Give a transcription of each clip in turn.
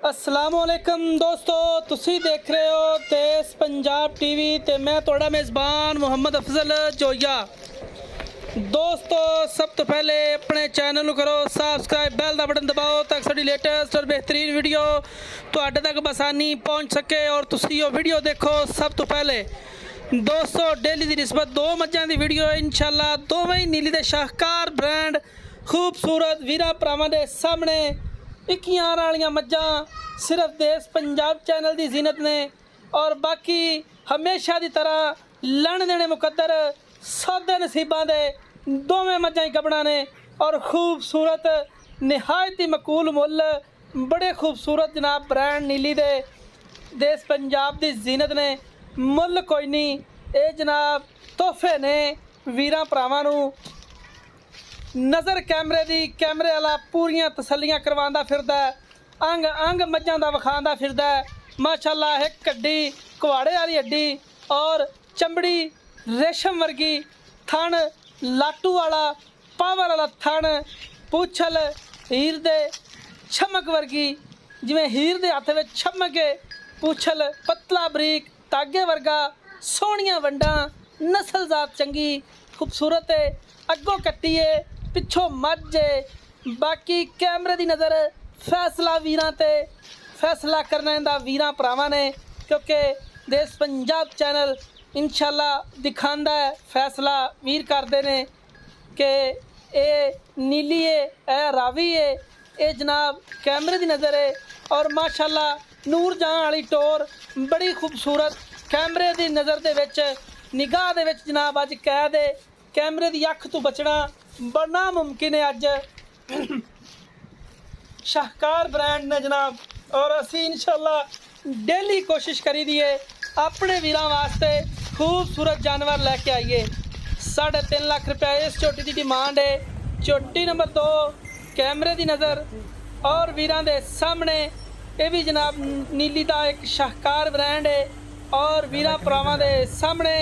असलामुअलैकुम दोस्तों, तुसी देख रहे हो देश पंजाब टीवी ते मैं थोड़ा मेज़बान मुहम्मद अफजल जोया। दोस्तों सब तो पहले अपने चैनल करो सबसक्राइब, बैल का बटन दबाओ ताकि साड़ी लेटेस्ट और बेहतरीन वीडियो तुहाडे तक बसानी पहुँच सके और तुसी वो वीडियो देखो सब तो पहले। दोस्तों डेली की निस्बत दो मज्जां की वीडियो इंशाल्लाह दोवें ही नीली दे शाहकार ब्रांड खूबसूरत वीरा भरावां दे सामने 21 वाली मज्जां सिर्फ देश पंजाब चैनल की जीनत ने और बाकी हमेशा की तरह लण देने मुकद्दर सादे नसीबां दे दोवें मज्जां ही गबड़ा ने और खूबसूरत निहायत ही मकूल मुल बड़े खूबसूरत जनाब ब्रांड नीली दे देश पंजाब की जीनत ने। मुल कोई नहीं, ये जनाब तोहफे ने वीरां भरावां नूं। नज़र कैमरे दी कैमरे वाला पूरियां तसल्लियां करवांदा फिरदा है, अंग अंग मज्जां दा विखांदा फिरदा है। माशाअल्लाह एक कड्डी कुहाड़े वाली हड्डी और चमड़ी रेशम वर्गी, थण लाटू वाला पावर वाला थण, पूछल हीर दे छमक वर्गी जिवें हीर दे हत्थ विच छमके, पूछल पतला बरीक धागे वर्गा, सोहणियां वंडां, नस्ल जात चंगी खूबसूरत है, अगों कट्टी है पिछों मझ है। बाकी कैमरे की नज़र फैसला वीरां ते फैसला करने दा वीरां भरावां ने, क्योंकि देश पंजाब चैनल इंशाल्लाह दिखांदा है फैसला वीर करते हैं कि ये नीली है, ए रावी है, ये जनाब कैमरे की नज़र है। और माशाल्लाह नूर जहां वाली टोर बड़ी खूबसूरत कैमरे की नज़र दे विच निगाह दे विच जनाब अज कैद है। कैमरे की अख तो बचना बड़ा मुमकिन है अज शाहकार ब्रांड ने जनाब। और असी इंशाल्लाह डेली कोशिश करी दी है अपने वीरां वास्ते खूबसूरत जानवर लैके आइए। 3.5 लाख रुपया इस झोटी की डिमांड है। झोटी नंबर 2 कैमरे की नज़र और वीरां दे सामने ये भी जनाब नीली का एक शाहकार ब्रांड है और वीरां भरावां दे सामने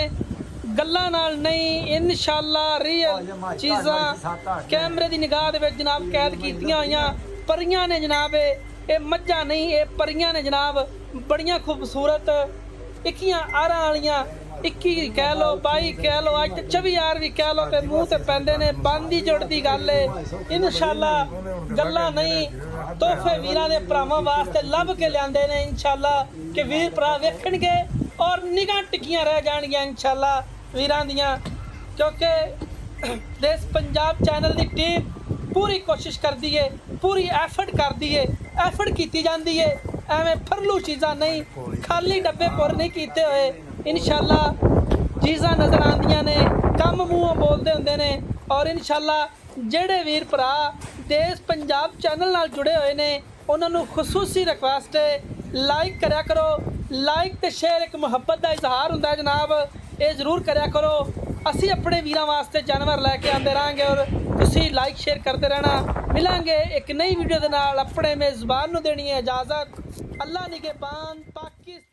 गल्लां नाल नहीं इंशाल्लाह रियल चीज़ां कैमरे की निगाह दे विच जनाब कैद कीतियां होइयां परियां ने जनाब। ये मज्जां नहीं, ये परियां ने जनाब, बड़ियां खूबसूरत 21 आरां वालियां, 21 कह लो 22 कह लो अज 24 भी कह लो तो मूँह ते पैंदे ने। बंदी जुड़ती गल है इंशाल्लाह, गल्लां नहीं, तोहफे वीरां दे भरावां वास्ते लभ के लिआंदे ने इंशाल्लाह कि वीर भरा वेखणगे और निगाह टिकियां रह जाणगियां इंशाल्लाह वीरां दियां। क्योंकि देश पंजाब चैनल की टीम पूरी कोशिश करती है, पूरी एफर्ट करती है, एफर्ट की जाती है, एवें फरलू चीज़ां नहीं, खाली डब्बे पुर नहीं कीते हुए इंशाल्लाह चीज़ां नज़र आंदियां ने, कम मूँहों बोलते होंदे ने। और इंशाल्लाह जेड़े वीर भरा देश पंजाब चैनल नाल जुड़े हुए ने उन्होंने खसूसी रिक्वेस्ट है लाइक करया करो। लाइक ते शेयर एक मुहब्बत का इजहार होंदा है जनाब, ये जरूर करया करो। असी अपने वीरां वास्ते जानवर लैके आते रहेंगे और तुसी लाइक शेयर करते रहना। मिलांगे एक नई वीडियो के नाल, अपने मेज़बान नूं देनी है इजाज़त। अल्लाह निगहबान पाकिस्तान।